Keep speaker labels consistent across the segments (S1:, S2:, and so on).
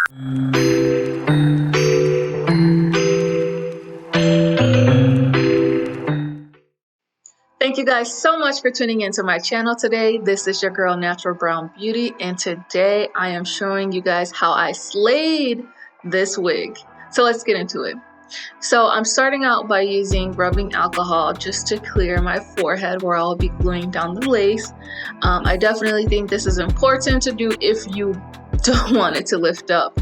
S1: Thank you guys so much for tuning into my channel today. This is your girl Natural Brown Beauty, and today I am showing you guys how I slayed this wig. So let's get into it. So I'm starting out by using rubbing alcohol just to clear my forehead where I'll be gluing down the lace. I definitely think this is important to do if you don't want it to lift up.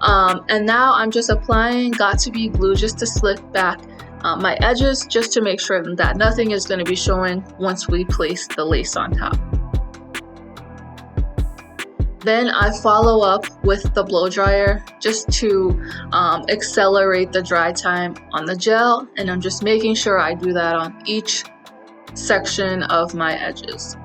S1: And now I'm just applying Got2b glue just to slick back my edges, just to make sure that nothing is going to be showing once we place the lace on top. Then I follow up with the blow dryer just to accelerate the dry time on the gel, and I'm just making sure I do that on each section of my edges.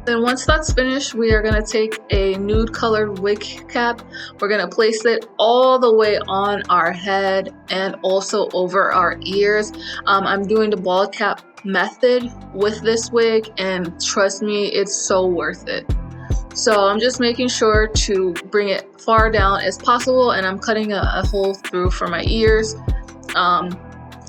S1: Then once that's finished, we are going to take a nude colored wig cap. We're going to place it all the way on our head and also over our ears. I'm doing the bald cap method with this wig, and trust me, it's so worth it. So I'm just making sure to bring it far down as possible, and I'm cutting a hole through for my ears.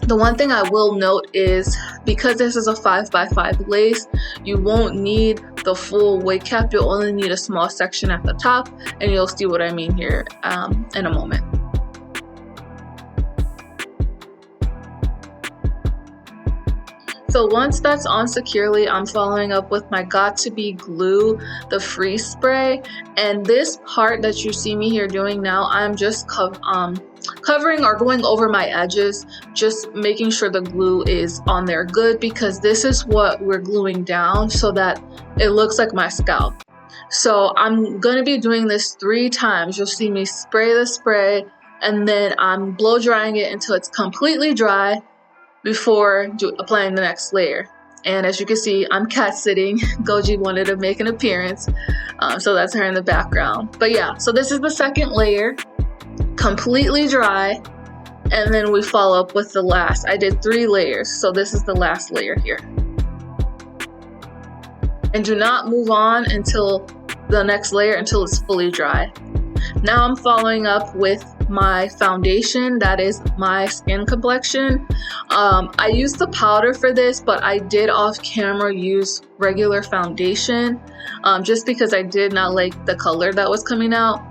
S1: The one thing I will note is, because this is a 5x5 lace, you won't need the full wig cap. You'll only need a small section at the top, and you'll see what I mean here in a moment. So once that's on securely, I'm following up with my Got2b glue, the freeze spray, and this part that you see me here doing now, I'm just covering or going over my edges, just making sure the glue is on there good, because this is what we're gluing down so that it looks like my scalp. So I'm going to be doing this 3 times. You'll see me spray the spray, and then I'm blow drying it until it's completely dry before applying the next layer. And as you can see, I'm cat sitting. Goji wanted to make an appearance, so that's her in the background. But yeah, so this is the second layer, completely dry, and then we follow up with the last. I did 3 layers, so this is the last layer here. And do not move on until the next layer until it's fully dry. Now I'm following up with my foundation, that is my skin complexion. I used the powder for this, but I did off camera use regular foundation, just because I did not like the color that was coming out.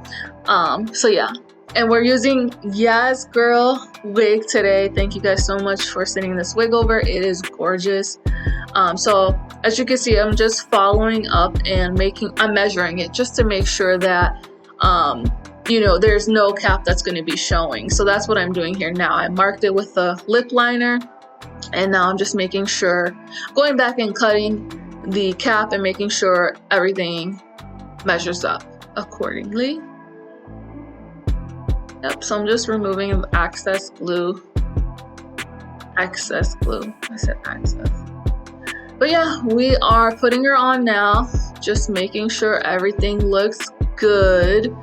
S1: So yeah, and we're using Yas Grl wig today. Thank you guys so much for sending this wig over. It is gorgeous. So as you can see, I'm just following up and I'm measuring it just to make sure that you know, there's no cap that's going to be showing. So that's what I'm doing here now. I marked it with a lip liner, and now I'm just making sure, going back and cutting the cap and making sure everything measures up accordingly. Yep, so I'm just removing excess glue. Excess glue. I said excess. But yeah, we are putting her on now, just making sure everything looks good.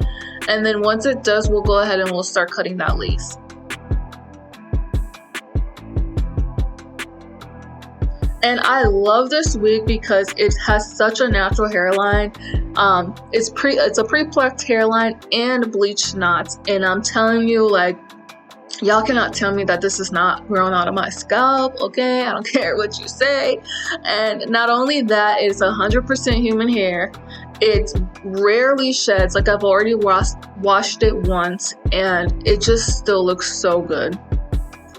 S1: And then once it does, we'll go ahead and we'll start cutting that lace. And I love this wig because it has such a natural hairline. It's a pre-plucked hairline and bleached knots. And I'm telling you, like, y'all cannot tell me that this is not grown out of my scalp, okay? I don't care what you say. And not only that, it's 100% human hair. It rarely sheds. Like, I've already washed it once, and it just still looks so good.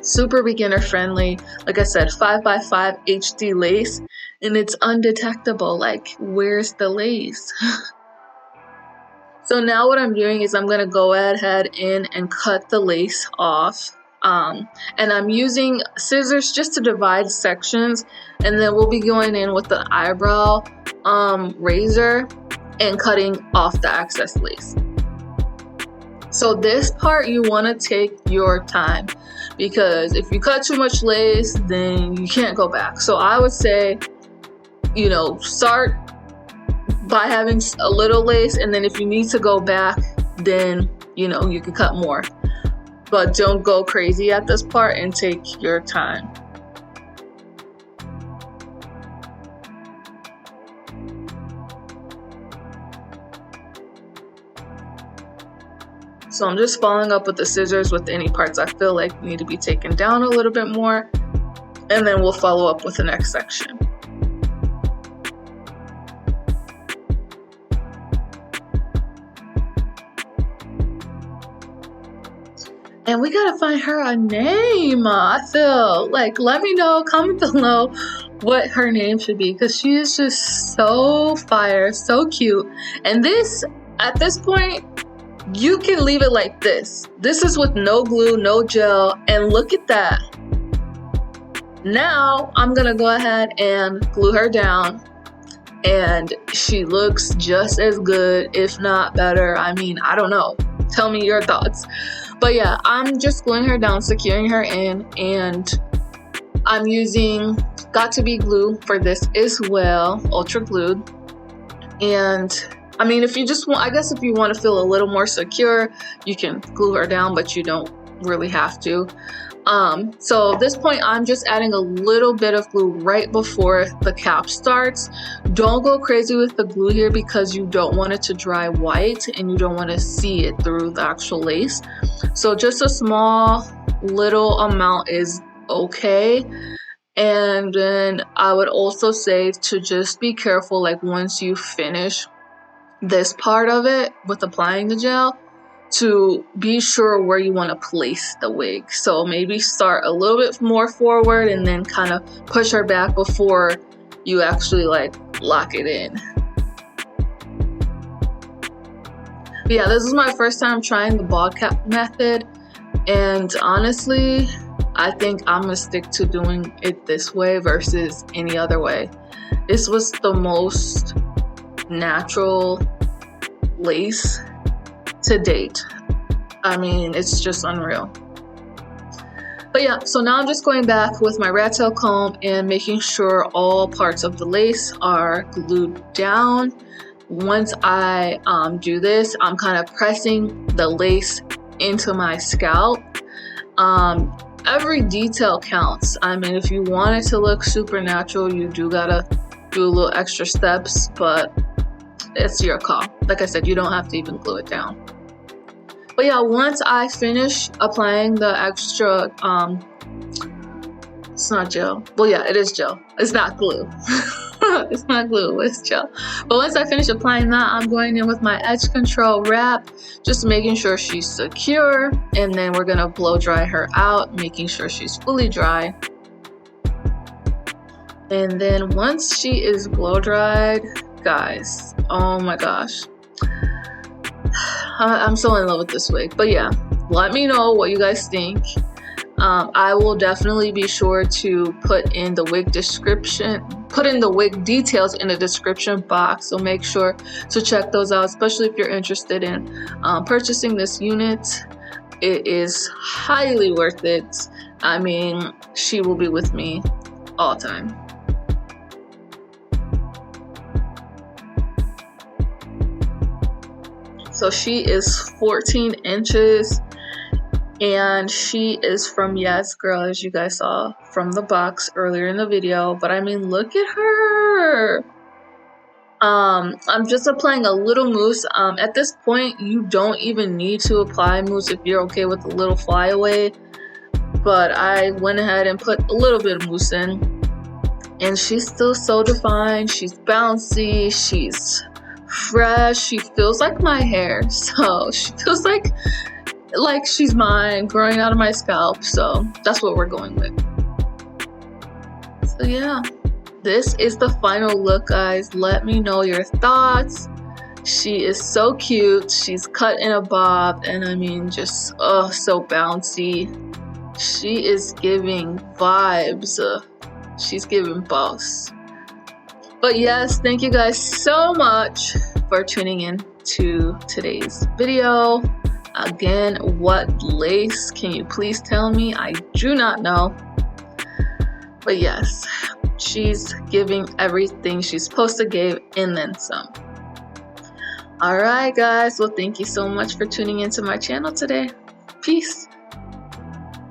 S1: Super beginner friendly. Like I said, 5x5 HD lace, and it's undetectable. Like, where's the lace? So now what I'm doing is I'm going to go ahead and cut the lace off. And I'm using scissors just to divide sections, and then we'll be going in with the eyebrow razor and cutting off the excess lace. So this part you want to take your time, because if you cut too much lace, then you can't go back. So I would say, you know, start by having a little lace, and then if you need to go back, then you know, you can cut more. But don't go crazy at this part and take your time. So I'm just following up with the scissors with any parts I feel like need to be taken down a little bit more. And then we'll follow up with the next section. And we gotta find her a name. I feel like, let me know, comment below what her name should be, because she is just so fire, so cute. And this, at this point, you can leave it like this. This is with no glue, no gel, and look at that. Now I'm gonna go ahead and glue her down, and she looks just as good, if not better. I mean, I don't know. Tell me your thoughts. But yeah, I'm just gluing her down, securing her in, and I'm using Got2b glue for this as well, ultra glued. And I mean, if you just want, I guess if you want to feel a little more secure, you can glue her down, but you don't really have to. So at this point, I'm just adding a little bit of glue right before the cap starts. Don't go crazy with the glue here because you don't want it to dry white and you don't want to see it through the actual lace. So just a small little amount is okay. And then I would also say to just be careful, like once you finish this part of it with applying the gel, to be sure where you want to place the wig. So maybe start a little bit more forward and then kind of push her back before you actually like lock it in. But yeah, this is my first time trying the bald cap method, and honestly I think I'm gonna stick to doing it this way versus any other way. This was the most natural lace to date. I mean, it's just unreal. But yeah, so now I'm just going back with my rat tail comb and making sure all parts of the lace are glued down. Once I do this, I'm kind of pressing the lace into my scalp. Every detail counts. I mean, if you want it to look super natural, you do gotta do a little extra steps, but it's your call. Like I said, you don't have to even glue it down. But yeah, once I finish applying the extra, it's not gel. Well, yeah, it is gel. It's not glue. It's not glue, it's gel. But once I finish applying that, I'm going in with my edge control wrap, just making sure she's secure. And then we're gonna blow dry her out, making sure she's fully dry. And then once she is blow dried, guys, oh my gosh, I'm so in love with this wig. But yeah, let me know what you guys think. I will definitely be sure to put in the wig details in the description box, so make sure to check those out, especially if you're interested in purchasing this unit. It is highly worth it. I mean, she will be with me all the time. So she is 14 inches and she is from Yas Grl, as you guys saw from the box earlier in the video. But I mean, look at her. I'm just applying a little mousse. At this point, you don't even need to apply mousse if you're okay with a little flyaway. But I went ahead and put a little bit of mousse in. And she's still so defined. She's bouncy. She's fresh. She feels like my hair, so she feels like she's mine, growing out of my scalp. So that's what we're going with. So yeah, this is the final look, guys. Let me know your thoughts. She is so cute. She's cut in a bob, and I mean, just so bouncy. She is giving vibes. She's giving boss. But yes, thank you guys so much for tuning in to today's video. Again, what lace? Can you please tell me? I do not know. But yes, she's giving everything she's supposed to give and then some. Alright guys, well thank you so much for tuning into my channel today. Peace.